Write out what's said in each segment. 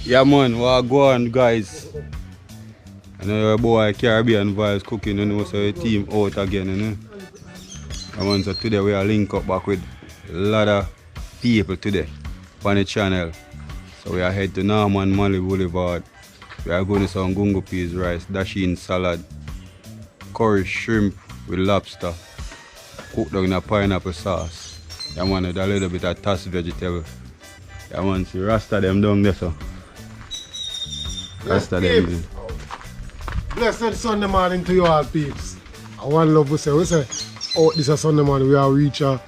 Yeah man, what go on guys? I know your boy Caribbean Vibes cooking, you know, so the team out again, you know. I want so today we are link up back with a lot of people today on the channel. So we are head to Norman Mali Boulevard. We are going to some gungo peas rice, dasheen salad, curry shrimp with lobster, cooked down in a pineapple sauce. Yeah man, with a little bit of tossed vegetable. Yeah man, see Rasta them down there so. Rasta them. Blessed Sunday morning to you all peeps. I want love we say, oh this is Sunday morning, we are reach up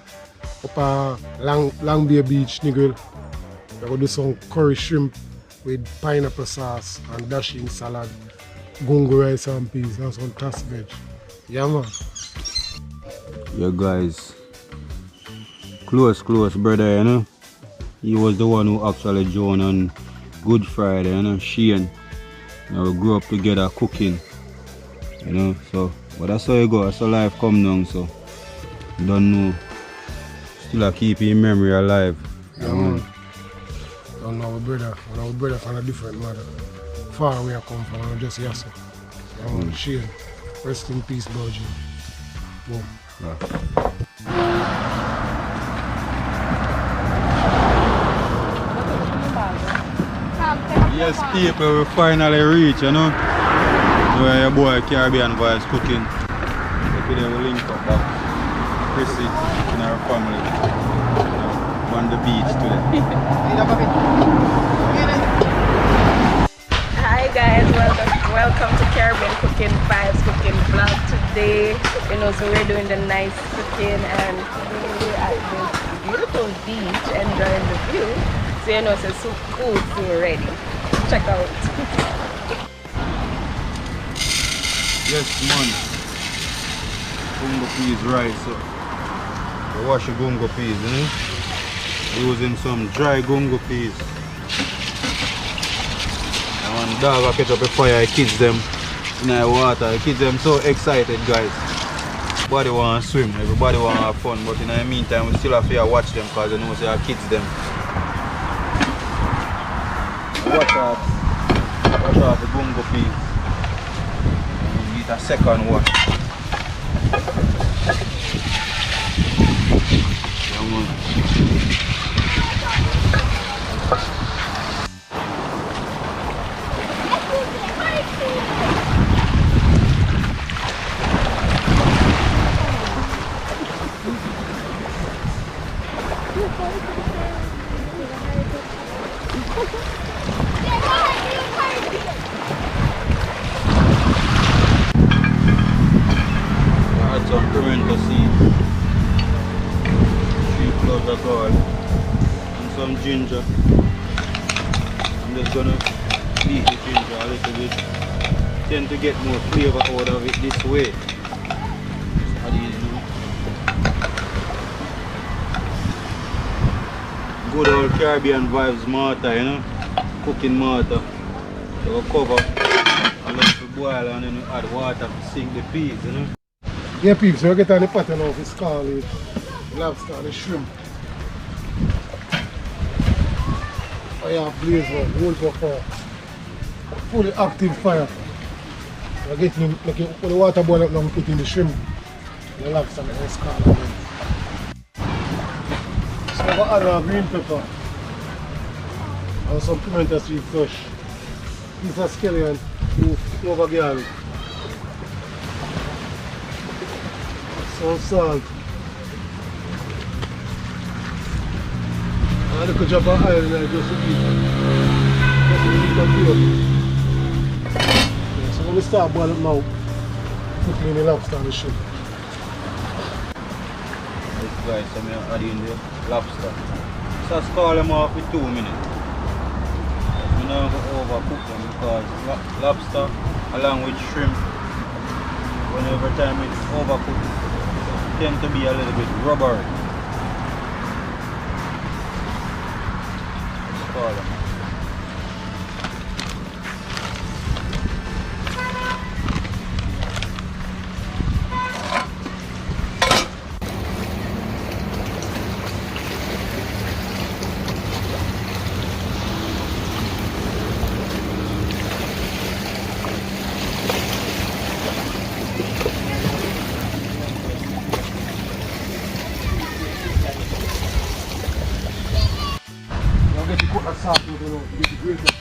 Long Bay Beach, negril. We're going to do some curry shrimp with pineapple sauce and dasheen salad, gungo rice and peas and some tossed veg. Yeah man. Yeah guys, close brother, you know. He was the one who actually joined on Good Friday, you know, Shane. You know, we grew up together cooking, you know, so, but that's how you go, that's how life come down, so, don't know, still I keep in memory alive. Yeah man. Don't know our brother from a different mother. Far away I come from, I'm just here, so. Yeah man, Shane, rest in peace, Belgium. Boom. Yeah. Yes, people, we finally reach, you know, where your boy Caribbean Vibes cooking. So today we link up back Chrissy and our family, you know, on the beach today. Hi guys, welcome to Caribbean Cooking Vibes Cooking Vlog today. You know, so we're doing the nice cooking and we're at this beautiful beach enjoying the view. So you know, so soup food we're ready. Check out. Yes man, gungo peas rice. So we wash the gungo peas, you know, using some dry gungo peas. And when dog catch up a fire, the kids them in the water. The kids them so excited guys. Everybody want to swim, everybody want to have fun, but in the meantime we still have to watch them because you know say our kids them. Watch out the gungo peas. And get a second wash. Yeah, man. Add some pimento seed, 3 cloves of garlic, and some ginger. I'm just gonna beat the ginger a little bit. Tend to get more flavor out of it this way. Add it in. Good old Caribbean Vibes mortar, you know, cooking mortar. So we'll cover and let it boil and then we add water to sink the peas, you know. Yeah peeps, so we get on the pot now, it's called the lobster, the shrimp. Fire blaze up, hold for fire. Fully active fire. We get in, make it, put the water boil up now, we put in the shrimp, the lobster and the scald again. So we add our green pepper and some pimento sweet fresh. Piece of scallion, 2 cloves of garlic. Some salt. And a little drop of oil in there just to eat. Just to eat and pure. Yeah, so when we start boiling now, put me in the lobster and the shrimp. This guys, so I'm adding the lobster. So scald them off for 2 minutes. We don't go overcook them because lobster along with shrimp, whenever time it's overcooked, tend to be a little bit rubbery. Scald them. get the coconut sauce, you know, get the grater.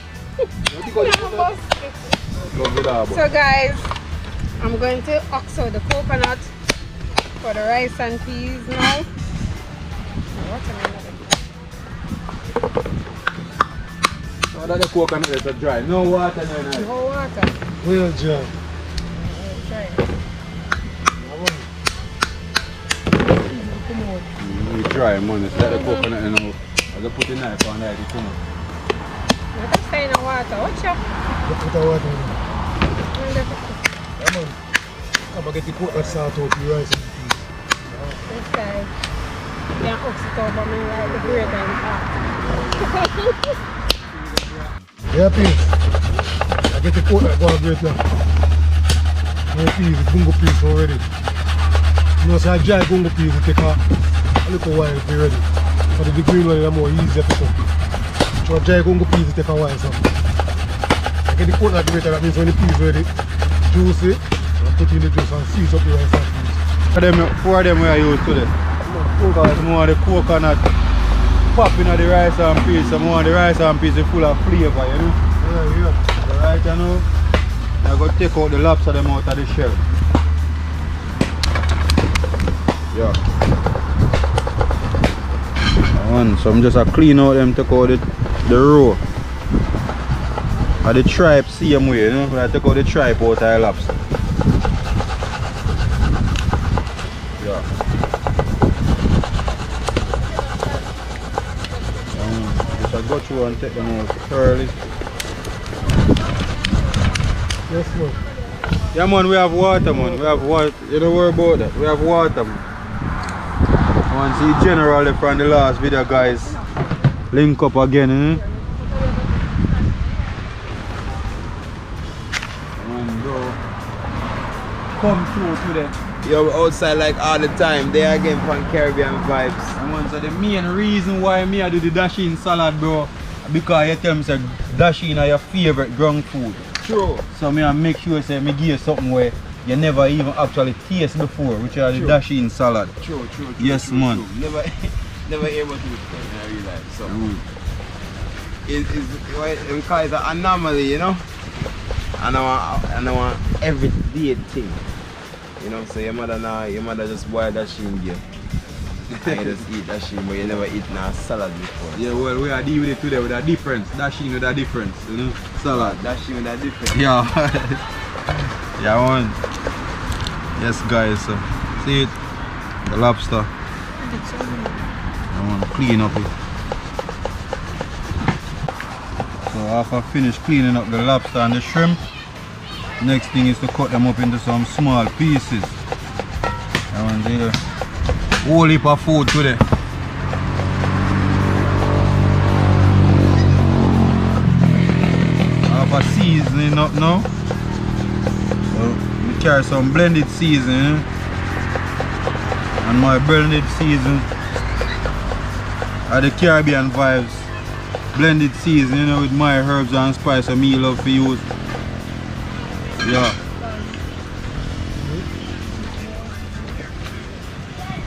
So guys, I'm going to ox out the coconut for the rice and peas now. So that the coconut is dry. No water, no nice. No water. Well dry. Try. It's dry, man. It's like the coconut, you know. I just put the knife on there, it's too much. Let us say no water. Watch out. Put the water in. Yeah, man. Come and get the coconut sauce out of the rice and peas. This guy. Yeah, ox it over me like the grater in part. Yeah, peas. I get the coconut going great now. No peas, it's gungo peas already. You know, so I dry gungo peas, it take a little while to be ready. But the green one is more easier to cook. So I dry gungo peas, it take a while. So I get the coconut grater, that means when the peas ready, juice it, and put in the juice and seize up the rice and peas. Four of them we are used to this. Because more of the coconut popping of the rice and peas, so more of the rice and peas is full of flavour, you know? Yeah, yeah. So right now, I'm going to take out the lobster them out of the shell. Yeah. So I'm just clean out them, take out the roe. And the tripe same way, you know? I take out the tripe out of the lobster. Yeah. Just go through and take them out thoroughly. Yes, man. Yeah, man, we have water, man. We have water. You don't worry about that. We have water, man. I want to see generally from the last video, guys. Link up again, eh? And bro, come through today. You're outside like all the time. There again from Caribbean vibes. Man, so the main reason why me I do the dasheen salad, bro, because you tell me say dasheen are your favorite ground food. True. So me I make sure say me give you something where you never even actually taste before, which are the dasheen salad. True. Yes, man. Never able to explain, I realize. So it's an anomaly, you know. And I want everyday thing. You know, so your mother just boil dasheen here. And you just eat dasheen, but you never eat a salad before. Yeah, well, we are dealing with it today with a difference. Dasheen with a difference, you know. Salad. Dasheen with a difference. Yeah. Yeah, man. Yes, guys. So, see it? The lobster. I want to clean up it. So, after I finish cleaning up the lobster and the shrimp, next thing is to cut them up into some small pieces. I want to do a whole heap of food today. I have a seasoning up now. So we carry some blended seasoning. And my blended seasoning are the Caribbean vibes. Blended seasoning, you know, with my herbs and spice and me love to use. Yeah.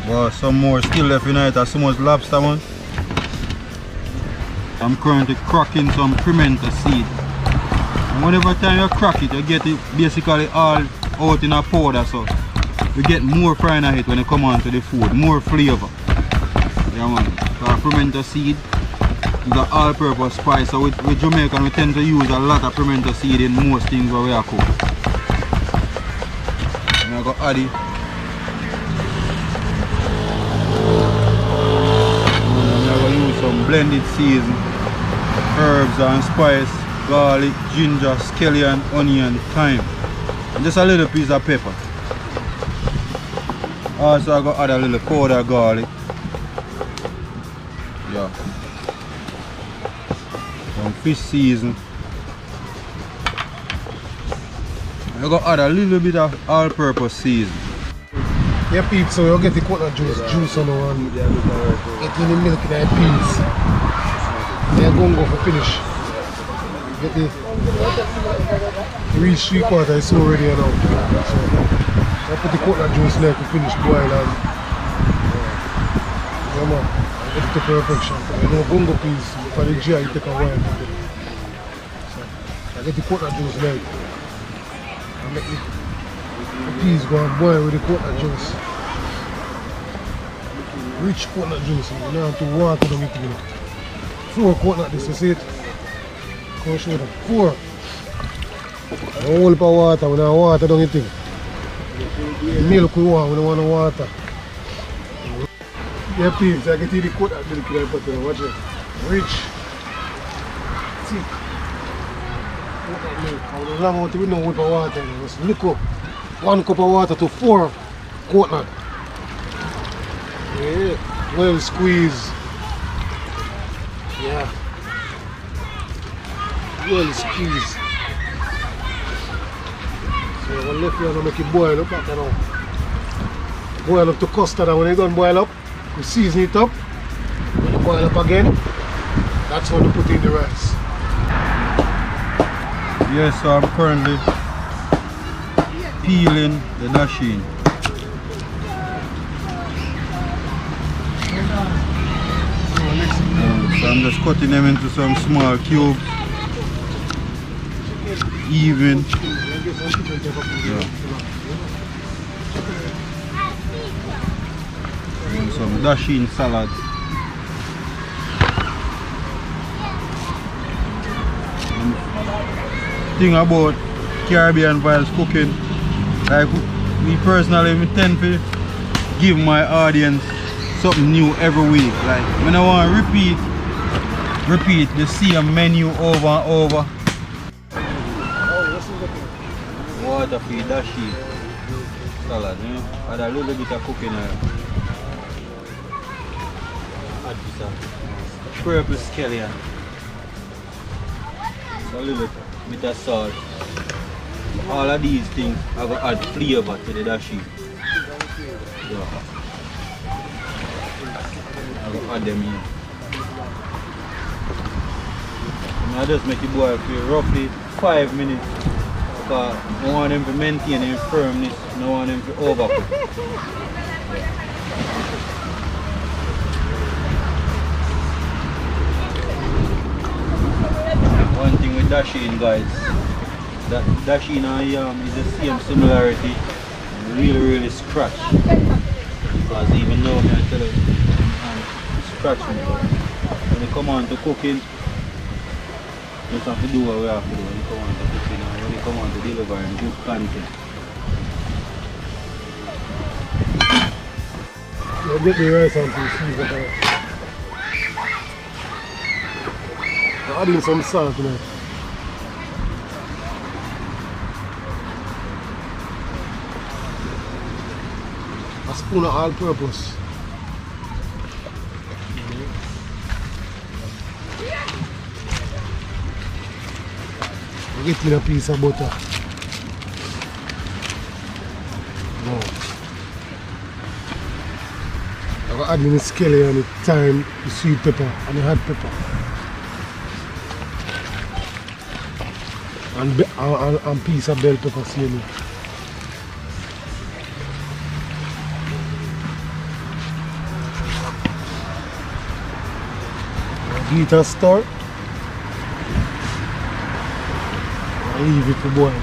Well, some more still left in it, so much lobster, man. I'm currently cracking some pimento seed. And whenever time you crack it, you get it basically all out in a powder, so you get more frying of it when you come onto the food, more flavor. Yeah, man. So pimento seed is an all-purpose spice. So with Jamaican, we tend to use a lot of pimento seed in most things where we are cooking. And I got add it. And I got use some blended season, herbs and spice, garlic, ginger, scallion, onion, thyme, and just a little piece of pepper. Also I got add a little powder garlic. Yeah. Some fish season. I got add a little bit of all-purpose season. Yeah, peeps, so you get the coconut juice on the one. Get in the milk and the peas. Then go for finish. Get the reach 3/4 is so ready now. So I put the coconut juice there to finish boil and yeah, man, get it to perfection. You know, gungo peas. For the jar, you take a while to do. So, I get the coconut juice now. I make the peas go and boil with the coconut juice. Rich coconut juice, you don't have to water them into it. 4 coconut, this is it. Come show them. 4. A whole heap of water, we don't water down anything. Milk we want, we don't want no water. Yeah, peas, I get the coconut milk that I put there, watch it. Rich, thick coconut milk. I don't know what we know with water. Just look up 1 cup of water to 4 coconut. Yeah, well squeezed. Yeah, well squeezed. So I'm gonna left here and make it boil up back now. Boil up to custard, and when it done boil up, we season it up. When it boil up again, that's when we put in the rice. Yes, so I'm currently peeling the dasheen. So I'm just cutting them into some small cubes. Even. Yeah. And some dasheen salad. Thing about Caribbean Vibes cooking, like me personally, I tend to give my audience something new every week. Like when I want to repeat the same menu over and over. Water for the dasheen salad, you know, add a little bit of cooking oil. Add this of purple scallion. A little bit of salt. All of these things are going to add flavor to the dasheen. Yeah. I'm going to add them in. And I just make it boil for roughly 5 minutes. Because I want them to maintain their firmness. I don't want them to overcook. One thing with dasheen, guys, that dasheen and yam is the same similarity. Really scratch. Because even though I tell you I'm scratching, but when it come on to cooking, you just have to do what we have to do when it come on to cooking and when it come on to delivering good content. You get the rice and season it. I'm adding some salt now. A spoon of all-purpose. Get in a piece of butter. Now, I'm going to add in the scallion, the thyme, the sweet pepper and the hot pepper. And piece of bell pepper seasoning. Heat and stir. And leave it to boil.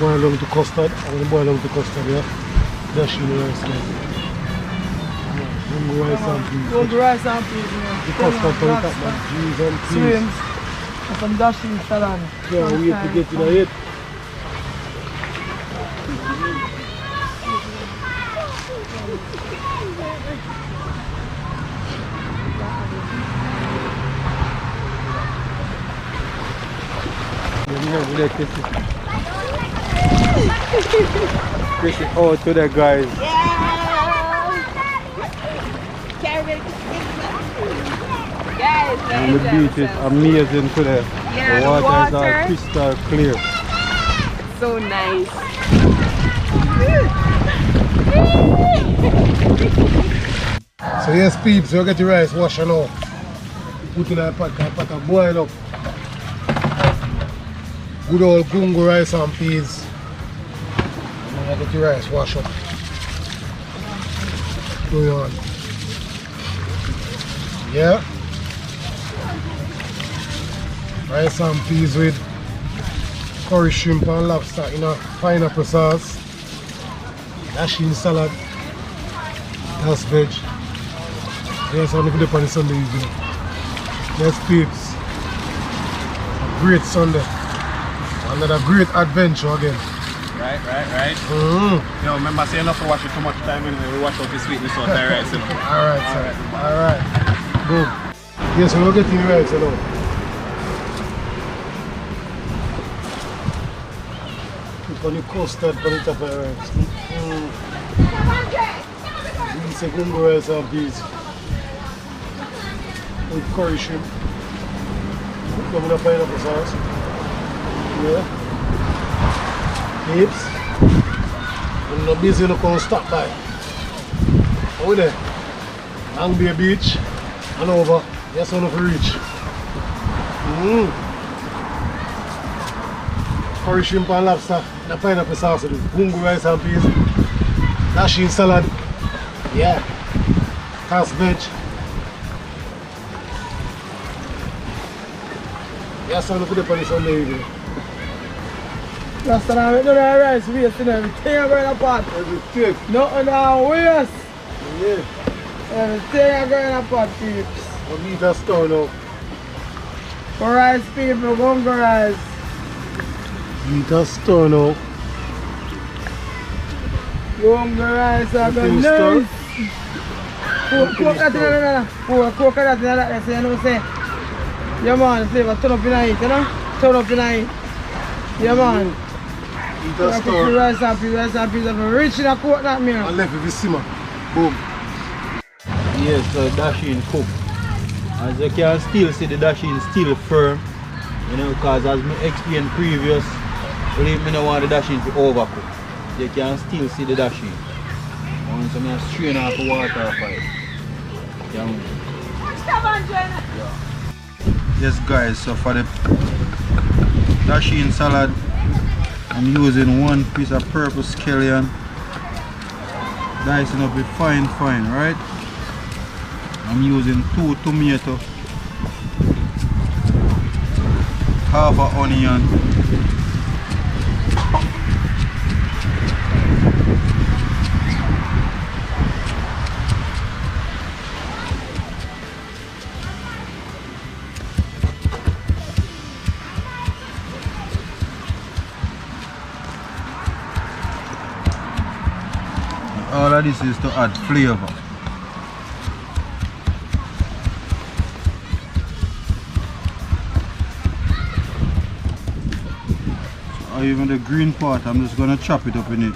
Boil down to custard. And when you boil down to custard, yeah, dash in the rice like that. Rice and peas. Go rice and peas, yeah. The custard for the top, man. Cheese and peas. Shrimps. And some dasheen salad. Yeah, we have to get it ahead. Kiss it out to the guys. Guys, And the beach is amazing today. Yeah, the the water is water. all crystal clear. So nice. So yes peeps, you get the rice washed now. Put in a pot and boil up. Good old gungo rice and peas. And then I get the rice washed up. Go on. Yeah. Rice and peas with curry shrimp and lobster in a pineapple sauce. Dasheen salad. That's veg. Yes, I'm going to put on the Sunday evening. Yes, peeps. Great Sunday. Another great adventure again. Right. Mm-hmm. You know, remember saying not to wash it too much time anyway. We wash out the sweetness out there, right? Alright, sir. Alright. Boom. Yes, we're getting the rice, you know. Put on the custard on the top of the rice. These are gungo rice and peas. With curry shrimp. Put them in a pineapple sauce. Yeah. Peeps. When you're busy, you can't stop by. Over there. Long Bay Beach and over. Yes, on to reach. Curry shrimp and lobster. The pineapple sauce. Gungo rice and peas. Dasheen salad. Yeah. Cast veg. Yes, I'm going to put it on the Sunday evening. Last time we do the rice waste and everything I go in a pot. Everything. Nothing now waste. Yeah. Everything I go in a pot, peeps. I'll leave that store now. For rice, people, go for rice. Leave that store now. Go for rice, I go Everything nice. store. Coconut in there, coconut in there, so you know say. Yeah man, the flavor turn up in it, you know? Turn up in it. Yeah man. Leave that store. Rice and peas, rich in a coconut meal. I left it with simmer. Boom. Yes, so dasheen cook. As you can still see, the dasheen still firm. You know, because as I explained previous, believe me, I don't want the dasheen to overcook. You can still see the dasheen. Once I strain off the water of it. Yes guys, so for the dasheen salad, I'm using one piece of purple scallion, dicing up it fine, right? I'm using 2 tomatoes, half an onion, all of this is to add flavor. Or even the green part, I'm just gonna chop it up in it.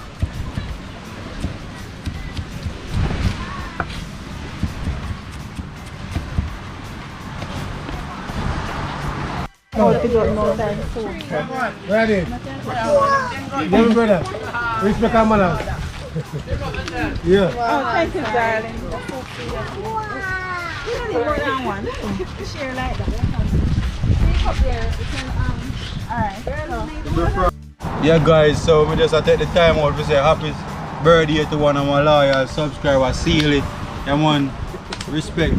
Ready? Yeah, brother. Respect our manners. Yeah. Oh, thank you, darling. You need more than one. Share like that. Take up there. Alright. Yeah guys, so we just take the time out to say happy birthday to one of my loyal subscribers, Sealy. Yeah man, respect.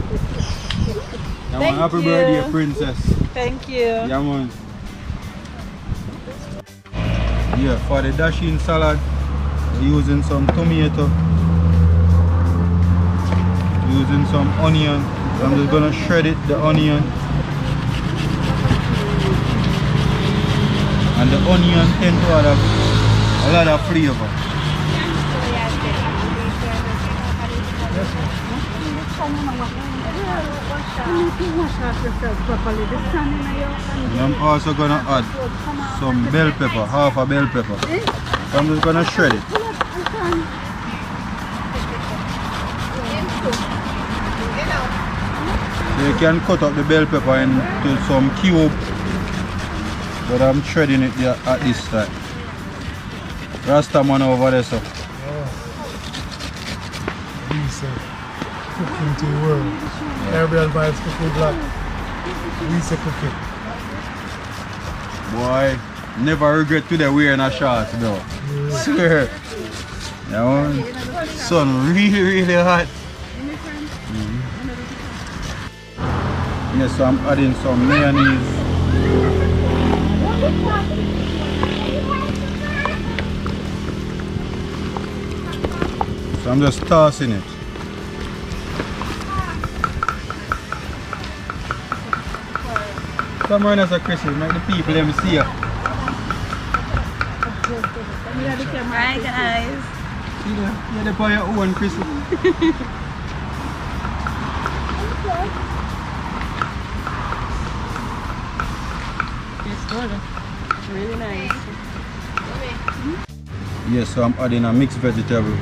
Yeah man, happy birthday princess. Thank you. Yeah man. Yeah, for the dasheen salad, using some tomato, using some onion. I'm just gonna shred it, the onion. And the onion tend to add a lot of flavor. And I'm also gonna add some bell pepper, half a bell pepper. So I'm just gonna shred it. You can cut up the bell pepper into some cube, but I'm shredding it at this time. Rasta man over there, so. Cooking to the world. Caribbean vibes, cooking black. We say cooking. Boy, never regret today wearing a shorts though. Swear. Yeah, man. Sun really hot. Yeah, so I'm adding some mayonnaise. So I'm just tossing it. Come on as a Chrissy, make the people them see you. Hi guys. You're the boy your own Chrissy. It's good. It's really nice. Yes, so I'm adding a mixed vegetable.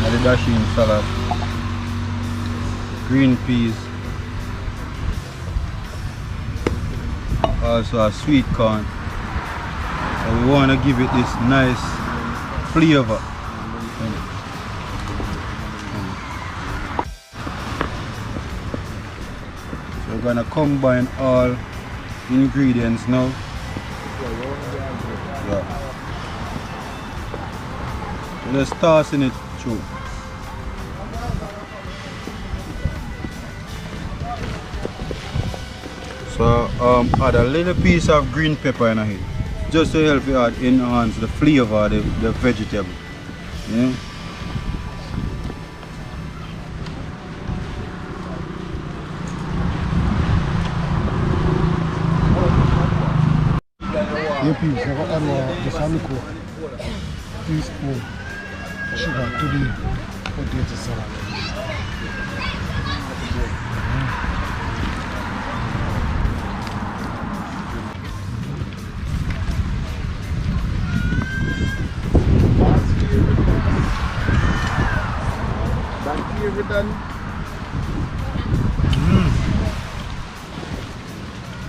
And the dasheen salad. Green peas. Also a sweet corn. So we want to give it this nice flavor. So we're gonna combine all ingredients now. Yeah. So just tossing it through. So add a little piece of green pepper in here, just to help you enhance the flavor of the vegetable. Yeah. Your peas, I got just a little teaspoon sugar to the potato salad.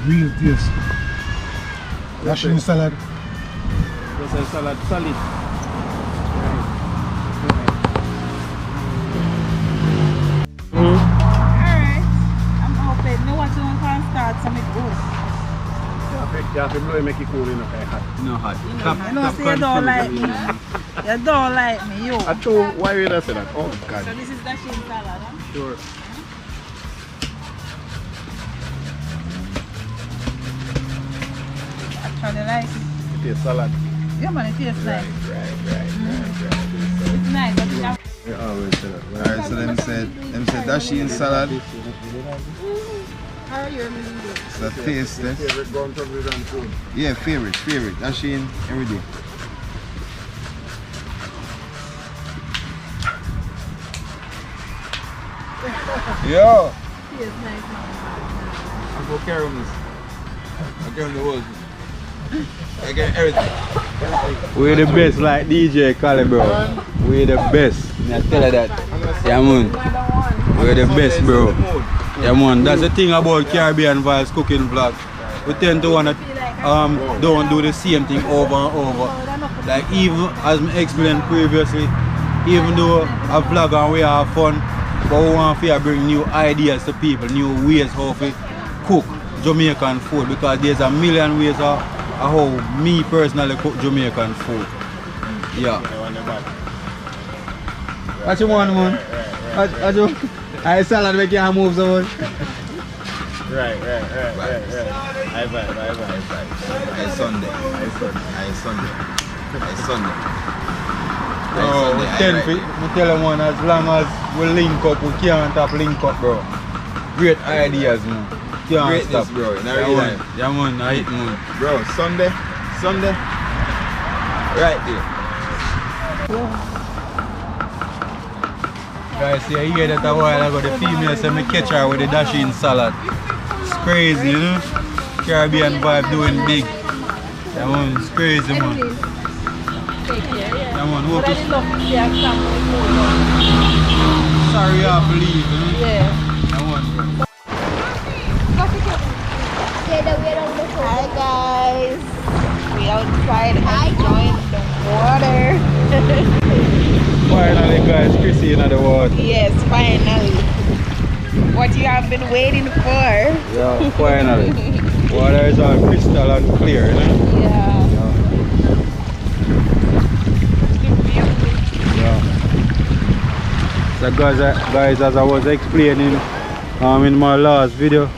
Real taste. Dasheen salad. That's a salad solid. Alright. I'm open. No what you can start some it good. You have to blow and make it cool enough. Hot. No hot. I know say you don't like me. You don't like me, yo. I told why you not say that? Oh God. So this is dasheen salad, huh? Sure. Actually like it. It is salad. Yeah man, it tastes nice. Right. It's nice, but you have We always say that. Alright, so them said dasheen salad. how you It's a taste, eh? Favorite ground turkey and food. Yeah, favorite. Dasheen every day. Yo! tastes nice, man. I'm gonna carry on this. I carry on the whole. I get everything. We're the best like DJ Kali, bro. We're the best. I tell you that. Yeah man. We're the best, bro. Yeah man, that's the thing about Caribbean Vibes cooking vlog. We tend to wanna don't do the same thing over and over. Like even as I explained previously, even though a vlog and we have fun, but we want to bring new ideas to people, new ways how to cook Jamaican food, because there's a million ways of how me personally cook Jamaican food. Yeah. What you want, man? What you? I salad make you move someone. Right. I vibe. I Sunday. Oh, we tell them one, as long as we link up, we can't stop link up, bro. Great ideas, man. Can't Greatness, stop, bro. In Yeah, real man. life. Yeah, man. I eat, man. Bro, Sunday. Right there. Guys, you hear that a while ago, the female said me catch her with the dasheen salad. It's crazy, you know? Caribbean vibe doing big. Yeah, man. It's crazy, man. Yeah, man. Hope it's... Sorry, I believe, you know? Yeah, man, bro. Hi guys. We outside enjoying the water. Finally, guys, Chrissy in the water. Yes, finally. What you have been waiting for. Yeah, finally. Water is all crystal and clear, you know? Yeah. So guys, as I was explaining in my last video,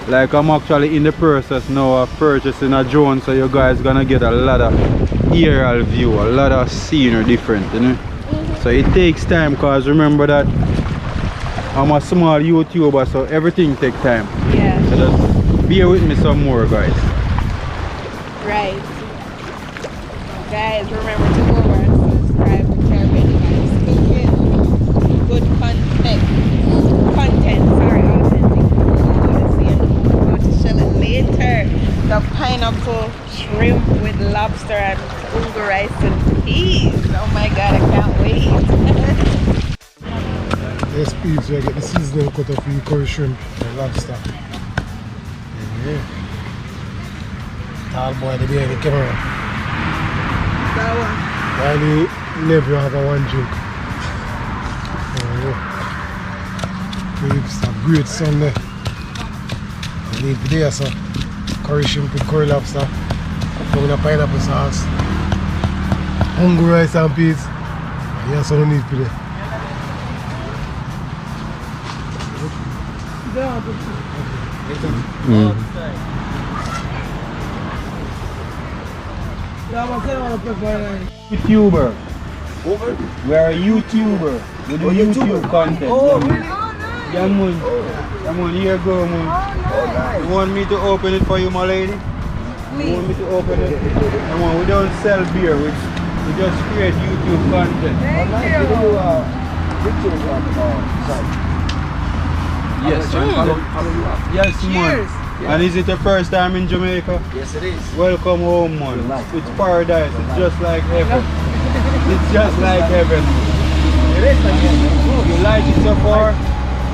Like I'm actually in the process now of purchasing a drone, so you guys gonna get a lot of aerial view, a lot of scenery different, you know. So it takes time, cause remember that I'm a small YouTuber, so everything takes time. Yeah. So just bear with me some more, guys. Right. Guys, remember to go over and subscribe to Caribbean Vibes Cooking. Good content, sorry, authentic food. And we're going to shell it later. The pineapple shrimp with lobster and ungu rice and peas. Oh my god, I can't wait. Yes, peas, we get the seasoning cut off the curry shrimp and lobster. Yeah. Tall boy, the behind the camera. That one. While the nephew have a one drink. It's a great Sunday. I leave there, so curry shrimp with curry lobster, with a pineapple sauce, hungry rice and peas. Yes, I don't need today. YouTuber. We are a YouTuber. We do YouTube content. Oh, really? Yeah, man. Yeah, man. Here you go, man. You want me to open it for you, my lady? Please. You want me to open it? Come on, we don't sell beer. We just create YouTube content. Thank Yes, yes, man. And is it the first time in Jamaica? Yes, it is. Welcome home, man. It's paradise. It's just like heaven. It's just like heaven. It is like You like it so far?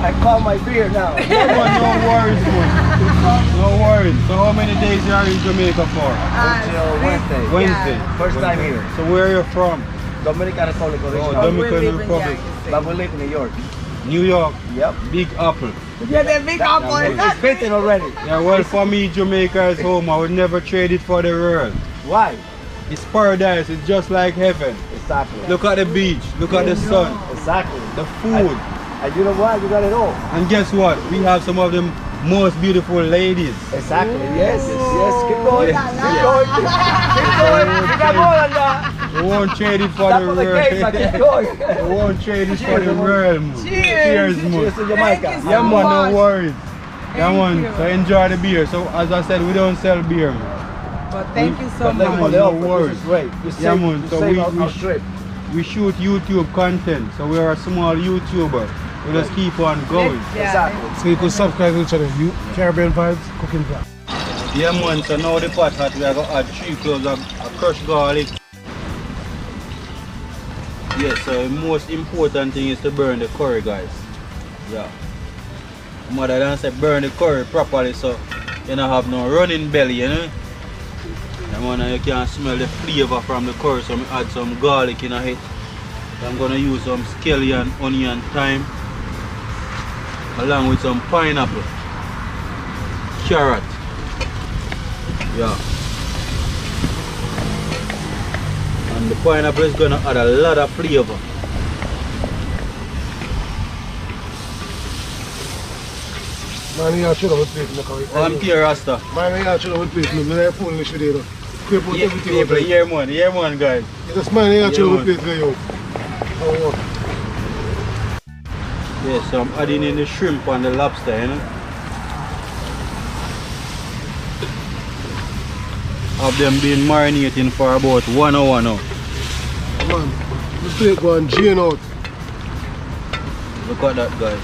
I call my beer now. Yeah, man, no worries, man. No worries. So how many days are you in Jamaica for? Until Wednesday. Wednesday. First time here. So where are you from? Dominican Republic Oh, original. Dominican Republic. But we live in New York. New York. Yep. Big Apple. Yeah, the big apple. It's bitten already. Yeah, well, for me, Jamaica is home. I would never trade it for the world. Why? It's paradise. It's just like heaven. Exactly. Look at the beach. Look at the sun. Exactly. The food. And you know what? You got it all. And guess what? We have some of the most beautiful ladies. Exactly. Yes. Keep going. Yes. Keep going. Keep going. You got more than that. We won't trade it for Stop the for the game, but keep world. going. We won't trade it for the world. Man. Cheers, man. Cheers to Jamaica. Thank you Yeah, so man, much. no worries. Yeah, Thank man. you. So enjoy the beer. So as I said, we don't sell beer, man. But thank you so But thank you for much. the No offer. worries. This is great. You Yeah, save, man. you So save we our trip. We shoot YouTube content, so we are a small YouTuber. We just keep on going. Exactly. So you can subscribe to the channel, Caribbean Vibes Cooking Vlog. Yeah, man. So now the pot hot, we are going to add 3 cloves of crushed garlic. Yes, so the most important thing is to burn the curry, guys. Yeah. Mother than say burn the curry properly, so you don't have no running belly, you know. Yeah, man, and you can smell the flavor from the curry, so I add some garlic in it. I'm gonna use some scallion, onion, thyme, along with some pineapple, carrot. Yeah. And the pineapple is gonna add a lot of flavor. Man, you should have plate in the I'm here, Rasta. Man, you should have plate in the phone. You should have clip out everything. Yeah, man, guys. Just man, you should have plate for you. Yeah, so I'm adding in the shrimp and the lobster, you know. Have them been marinating for about 1 hour now. Man, the plate go and drain out. Look at that, guys.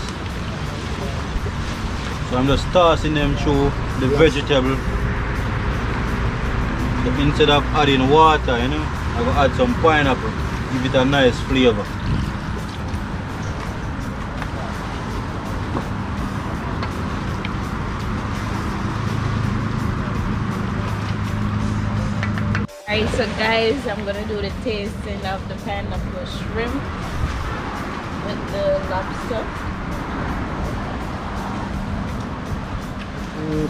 So I'm just tossing them through the vegetable. So instead of adding water, you know, I go add some pineapple, give it a nice flavor. Alright, so guys, I'm gonna do the tasting of the pineapple shrimp with the lobster.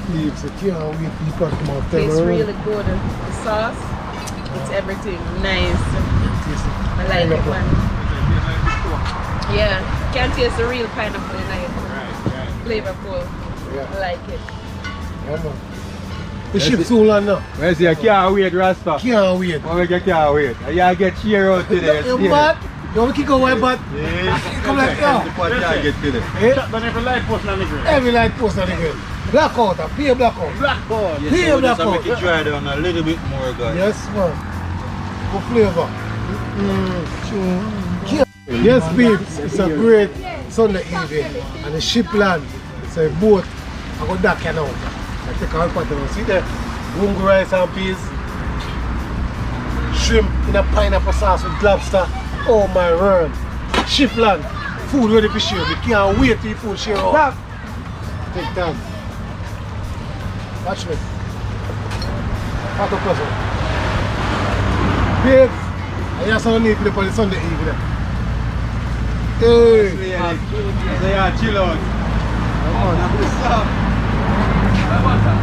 Please, I can't wait to pack them out. Tastes really good. The sauce, it's everything nice. I like it, man. Yeah, can't taste the real pineapple in it. Flavorful. Yeah. I like it. Yeah, man. The ship soon land now. Well, see, I can't wait, Rasta. Can't wait. Well, I can't wait. I get cheer out today. You bad? You want to kick away, but Yeah. come like, yo. I get today. Eh? Shut down every light post on the grill. Every light post on the grill. Blackout, pay blackout. Blackout. Yes, Pay so just blackout. make it dry down a little bit more, guys. Yes, man. Good flavor. Yes, babes. It's a great Sunday evening. And the ship land. It's a boat. I go dock now. I take a part of it. See there? Rungu rice and peas. Shrimp in a pineapple sauce with lobster. Oh my word. Ship land. Food ready for share. We can't wait till food share out. Take time. Watch me. What a pleasure. Babes, I just don't need to for the Sunday evening. Hey. They are chill out.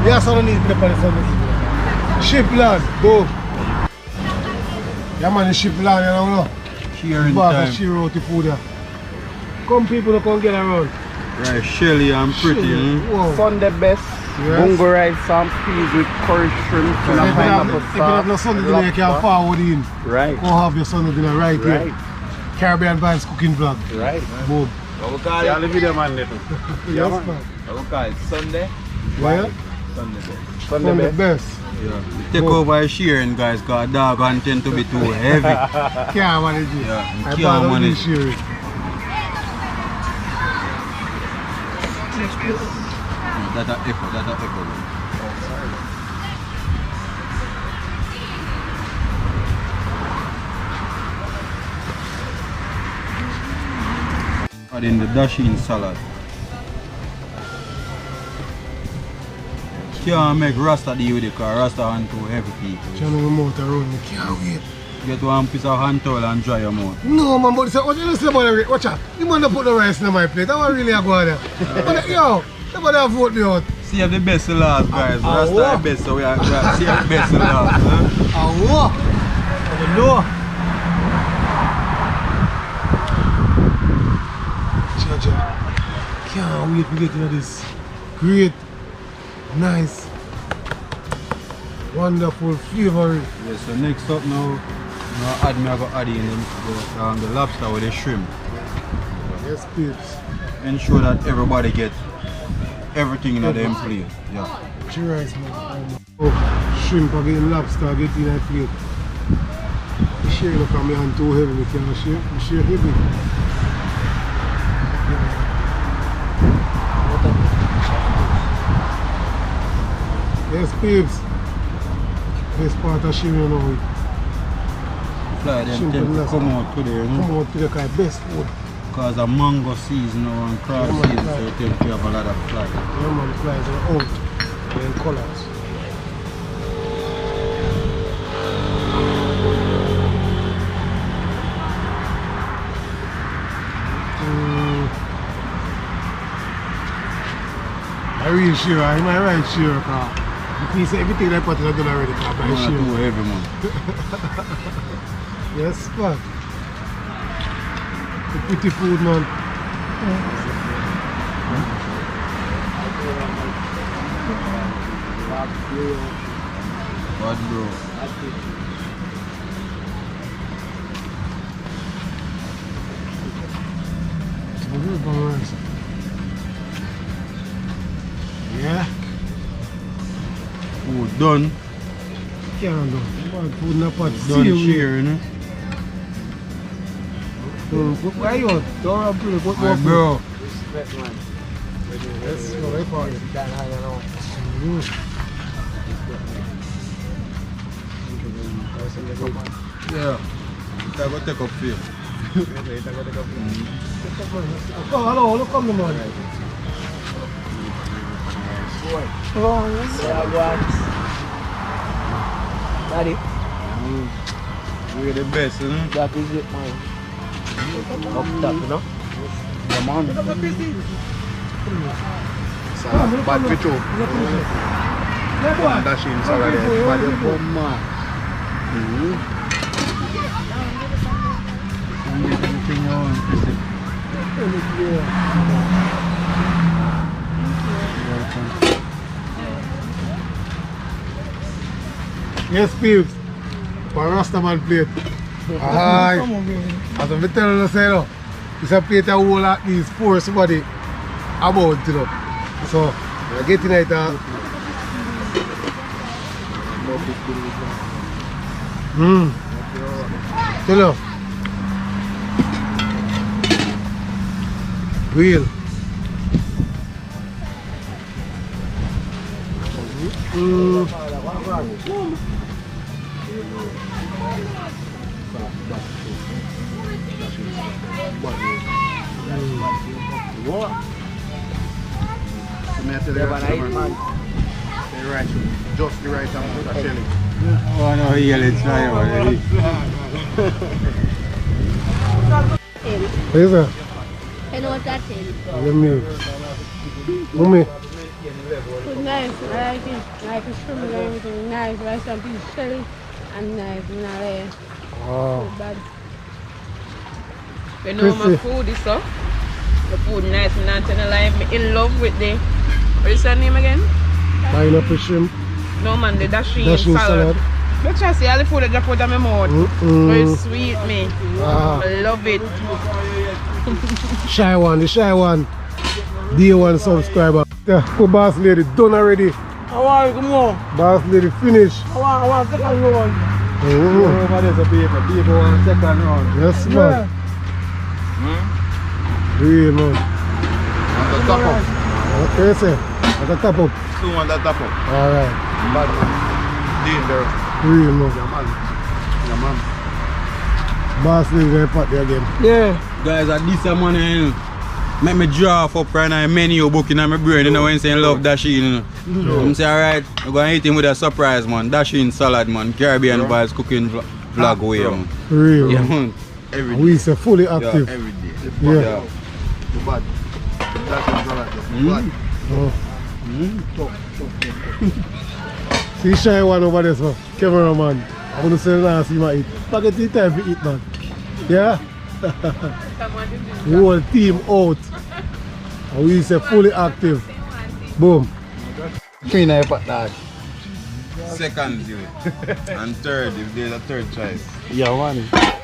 Yes, I don't need to for the Sunday evening. Ship land, go. Yeah man, the ship land, you know. Cheering Bag time. of share out the food there. Come people, come get around. Right, Shelly and pretty. Wow. Sunday best. Yes. Bungo rice and peas with curry shrimp and a pineapple If you have no Sunday dinner, you can forward in. Right. Go have your Sunday dinner right here. Right. Caribbean Vibes cooking vlog. Right. Boom. I will call it. video man little. Yes, man. I will call it Sunday. Yeah? Sunday best. Sunday best. Yeah. Take over sharing, guys, because dog content to be too heavy. Can't manage it. Yeah, I can't bother with manage. this share. That's an echo, that's an echo. Add in the dasheen salad. Can't make Rasta deal with it because Rasta hand too heavy people. Trying to mouth around me. Can't wait. Get one piece of hand towel and dry your mouth. No man, but what you say about the watch out. You man put the rice in my plate. I want really go there. But yo, nobody vote me out. Save the best to last, guys. Rasta what? the best, so we are save the best to last. Huh? What? I don't know. Jaja, can't wait to get into this great, nice, wonderful, flavory. Yes, so next up now, I go add in the lobster with the shrimp. Yes, peeps. Ensure that everybody get everything in them plate. Yeah. Chicken rice, man. Oh, shrimp again, lobster, get in that plate. The share look at me hand too heavy, we can't share. We share heavy. Yes, peeps. Best part of sharing now. Fly them Shrimp tend and to lobster. come out today, you know? Come out to the kind of best food. Because of mango season now and crab Yeah, man, season, fly. so you tend to have a lot of fly. Yeah, man, flies are out. They're in colors. I really sure, I'm right sure, because if you say everything I put in, I've done already, because I'm Not sure. too heavy, man. Yes, man. The pretty food, man. Bad bro. It's a good one, yeah. Food done. Can't do. Bad food in a pot. Done See you. share, you know? Why you want? Don't have to put more My food. bro. Yes, go right for it. Yeah. I go take up for you. Oh, hello, look on the man. Daddy, We're the best, you know? that is it, man. Up top, you know? Yeah, man. Bad picture. Dasheen salad, bad bomb, man. Anything you want, Chrissy. Yes, Peeps. For Rastaman plate. Aye. As I'm telling you, say, no, it's a plate that will at least force somebody about, you know. So, we're getting it. You know. Real. Just the right amount of shelling. Oh no, he yelling try already. What is that? You know what that is? Let me. Mommy. It's nice, I like it. Like a shrimp and everything. Nice, rice and peas, shelly and nice. Wow. Bad. You know my food is so. The food nice, I'm not telling a lie. I'm in love with the, what is that name again? Pineapple shrimp. No man, the dasheen Dasheen salad. salad. Look, I see all the food that drop out of my mouth. Very sweet, me. I love it. Shy one, the shy one. Day one subscriber. Yeah, put boss lady done already. I want some more. Boss lady finish. I want second round. Over there's a paper. People want second round. Yes, man. Real, man. On the top up. Okay, sir. At the top up. Two on the top up. Alright. Bad man. Dangerous. Real, man. Yeah, man. Yeah, man. Boss lady going pot there again. Yeah. Guys, at this morning, make me draw up right now a menu book in my brain, you know, when saying love dasheen, you know. I'm saying, alright, we're going to eat him with a surprise, man. Dasheen salad, man. Caribbean vibes cooking vlog way, man. Real, Yeah, man. man. Every We day. say fully active. Every day. Yeah. Too bad. That's not like that. Oh. See shy one over there, so cameraman. I want to say last see my eat. Spaghetti time to eat, man. Yeah? The whole team out. And we say fully active. Boom. Clean up at that. Second, you. And third, if there's a third choice. Yeah, man.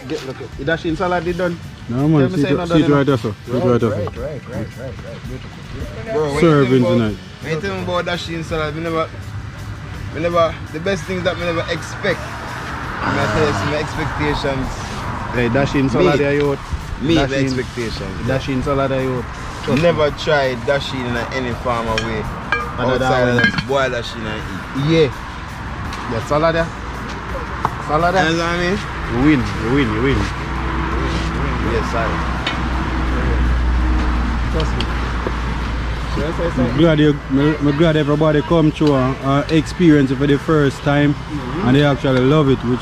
Look, the dasheen salad is done. No, man, Yeah, me see say it no right done, there, sir. See it right there, sir. Right. Bro, when Serving you think tonight. When you think about dasheen salad, the best things that we never expect. I tell you some expectations. Hey, dasheen salad there, you. Me, the Dasheen. expectations. Dasheen salad there, you. Never tried dasheen in any farm way. Other than Outside of when- that, boil dasheen and eat. Yeah. Yeah, salad there. Salad You there. know what I mean? You win. Yes, sorry. Trust me. I'm glad everybody come through and experience it for the first time and they actually love it, which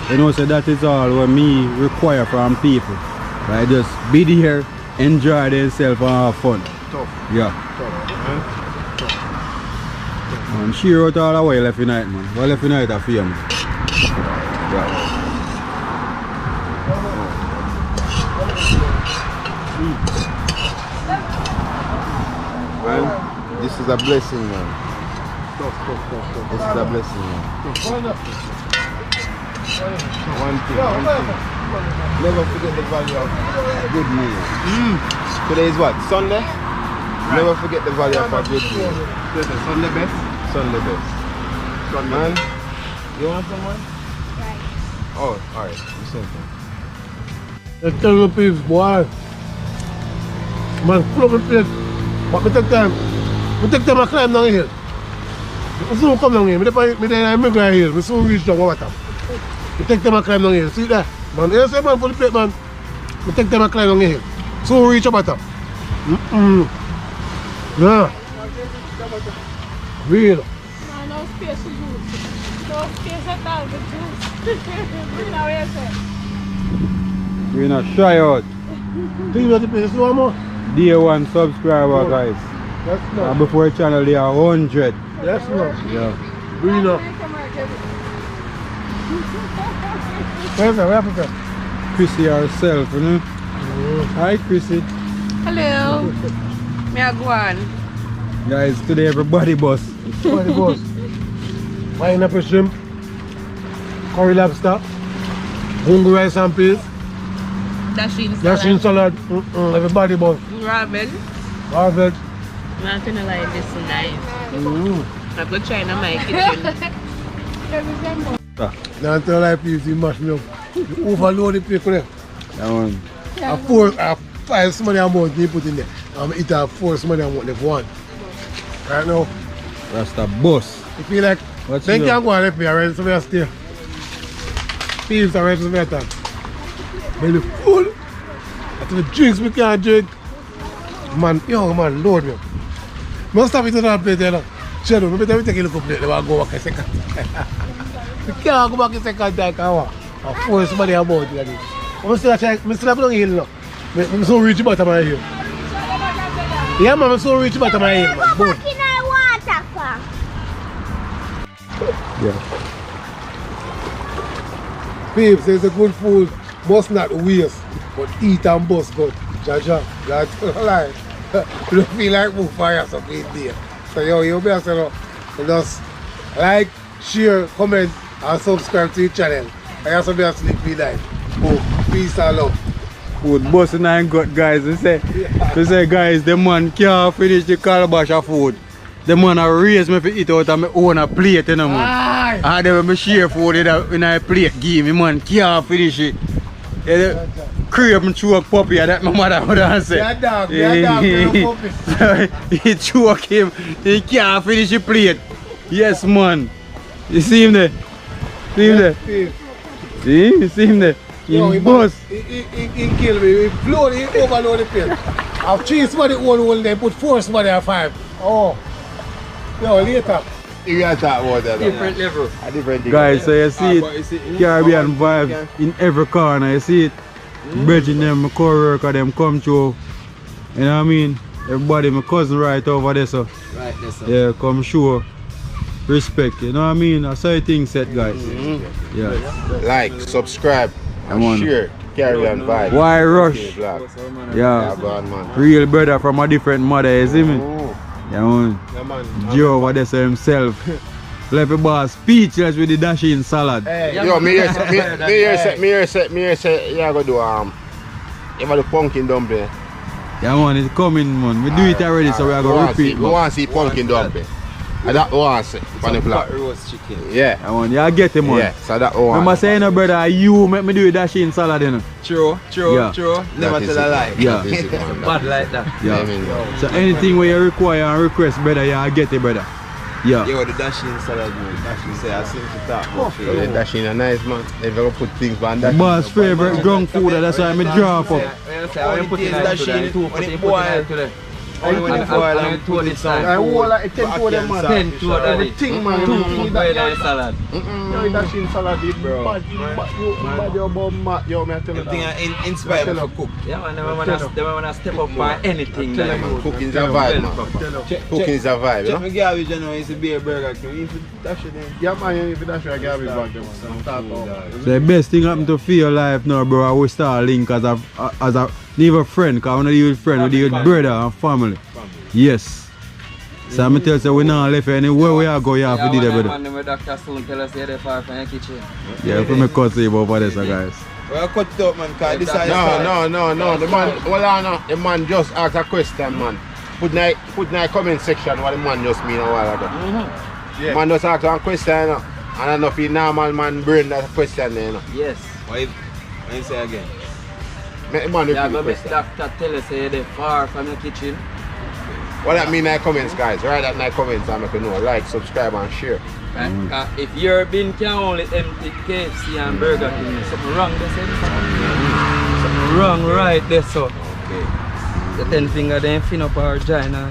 you know, so that is all what me require from people. Right? Just be there, enjoy themselves and have fun. Tough. Yeah. And she wrote all the way left tonight, man. Well left tonight I feel, man. Yeah. Well, this is a blessing, man. This is a blessing, man. One thing. Never forget the value of a good meal. Today is what? Sunday? Never forget the value of a good meal. Sunday best. Sunday best. Man, you want someone? Right. Oh, alright. You sent them. Let's tell the peeps, boy. Man, full of the place. But me take time. Me take time to climb down the hill. Me soon come down here. Me there me go hill. Me soon reach down water. Me take time to climb down the hill. See that? Man, you say man for the plate, man. Me take time to climb down the hill. Soon reach up at top. Yeah. Real. No space to juice. No space at all for juice. You know what I say? We're not shy out. Think about the place one more. Day one subscriber, guys. That's not. Before the channel, they are 100. That's not. Yeah. Real up. Where's that? Where Africa? Chrissy herself, you know. Hi, Chrissy. Hello. Me a go on. Guys, today everybody boss. Where the boss? Pineapple shrimp. curry lobster, hungry rice and peas, Dasheen salad. dasheen salad, everybody but Ramen. harvest. I'm not gonna lie, this is nice. I'm gonna try in my kitchen. Now until I peas, you mash me up. You overload the plate there. That one. A 5 somebody amount you put in there. I'm eat a 4 somebody amount left one. Right now, That's the boss. you feel like What's then your- can go and let me already so I stay. Peas already so I time. Belly full. That's the drinks we can't drink. Man, yo man, load me. Must have it on that plate, you know. Shadow, we better take a look up plate. Then we'll go back a second. We can't go back a second time. I force somebody about it. I'm still trying. I'm still going hill now. I'm so reach about my hill. Yeah, man, I'm so reach about my hill, man. Boom. Yeah. Babes, there's a good food. Must not waste, but eat and bust good. Jaja, that's like. You don't feel like move fire something there. So yo, you better say no. Just like, share, comment, and subscribe to the channel. I also be a sleepy night. Oh, peace and love. Food busting and gut, guys. They say guys, the man can't finish the calabash of food. The man a raise me to eat out of my own plate, you know, man. Aye. And then when I share food in a plate, give me, man, can't finish it. Yeah, creep and choke puppy, that my mother would have said. Yeah, dog, puppy. So he choke him, he can't finish the plate. Yes, man. You see him there? See him there? See? You see him there? Yo, He bust. He kill me. He blow, he overload the plate. I've 3 somebody one, they put 4 somebody at 5. Oh. Yo, later. You gotta talk about that. Different level. A different thing. Guys, so you see but you see, it, Caribbean vibes in every corner, you see it. Bridging them, my co-worker, them come through. You know what I mean? Everybody, my cousin right over there, so. Right, that's so. Yeah, come show respect, you know what I mean? That's how things set, guys. Yeah. like, subscribe, Come on. and share. Caribbean vibe. Why rush? Okay, black. Yeah. Yeah, bad man. Real brother from a different mother, you see me? Ooh. Yeah, man. Yeah, man. Joe over there say himself. Left the boss speechless with the dasheen salad. Hey, Yo, me here say, yeah, go do you ever do pumpkin dumpling? Yeah, man, it's coming, man. We do it already, so we are going to repeat. We want to see pumpkin dumpling. And that one say, on the block. roast chicken. Yeah. Yeah, man, you get it, man. Yeah, so that one. Remember saying, no, brother, you make me do the dasheen salad, you know? True, Yeah. Never That is tell a it. lie. Yeah. That is it, man. Bad like that. Yeah. I mean, So anything where you require and request, brother, you get it, brother. Yeah. Yo, the dasheen salad, man. Dasheen say I seem to talk. so the dasheen are nice, man. They never put things on that. Boss favorite drunk food, that's why I draw up. When you put it in dasheen, when it boil, only when it boil and put it I on. whole like 10 to them, man. 10 to Everything, man. Two Everything boil that- and salad. Yo, dasheen salad, big bro. Bad, you bad, your bum, mad. Yo, me I tell you Everything that. inspired me to cook. Yeah, man, never wanna step up by anything like that. Cooking is a vibe, man. Cooking is a vibe, you Check know? my garbage, you know, it's a beer burger. Can you dash it in? Yeah, man, you need to dash your garbage bag, man. So the best thing happened to feel life now, bro, I will start link as a never friend, because I want to deal with friend, we deal with brother and family. Yes. So I'm tell you, we not left anywhere we are go, you have to do that, brother. Man, Dr. Soon tell us you're far from your kitchen. Yeah, from my cousin over there, so guys. Well, cut it out, man, because this is No. The man, hold on, no. The man just asked a question, man. Put in the comment section what the man just mean a while ago. Yeah. Man just asked one question, you know. And I know if he normal man brain that question there, you know. Yes. What you say again? Make the man Yeah, repeat the but question. Doctor tell us you're far from your kitchen. What that mean in the comments, guys? Write that in the comments and make you know. Like, subscribe and share. Right? If your bin can only empty KFC and Burger King, something wrong there, say something wrong right there, so. Okay. The 10 finger then fin up our vagina.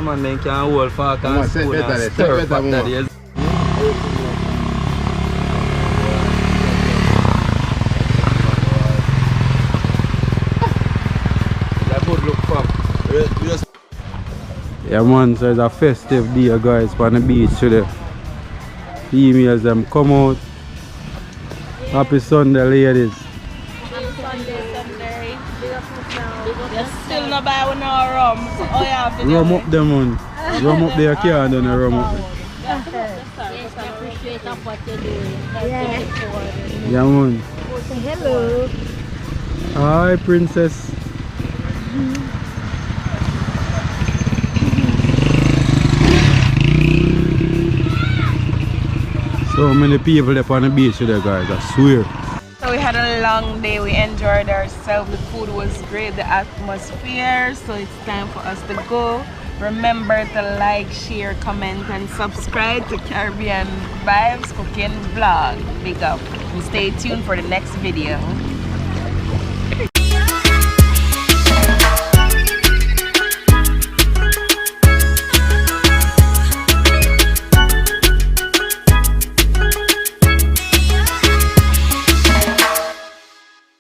Man then can hold fork Come on, and say spoon better and there, say stir better, pot mama. that is. That good look fun. We just Yeah, man, so it's a festive day, guys, on the beach today. Females, them come out. Happy Sunday, ladies. Still no buy with no rum. Oh yeah, Rum up them, man. Rum up there, can't do no rum up there. Yes, I appreciate what you're doing. Yeah. Yeah, man. Hello. Hi, princess. So many people up on the beach today, guys, I swear. So we had a long day, we enjoyed ourselves, the food was great, the atmosphere, so it's time for us to go. Remember to like, share, comment and subscribe to Caribbean Vibes Cooking Vlog. Big up and stay tuned for the next video.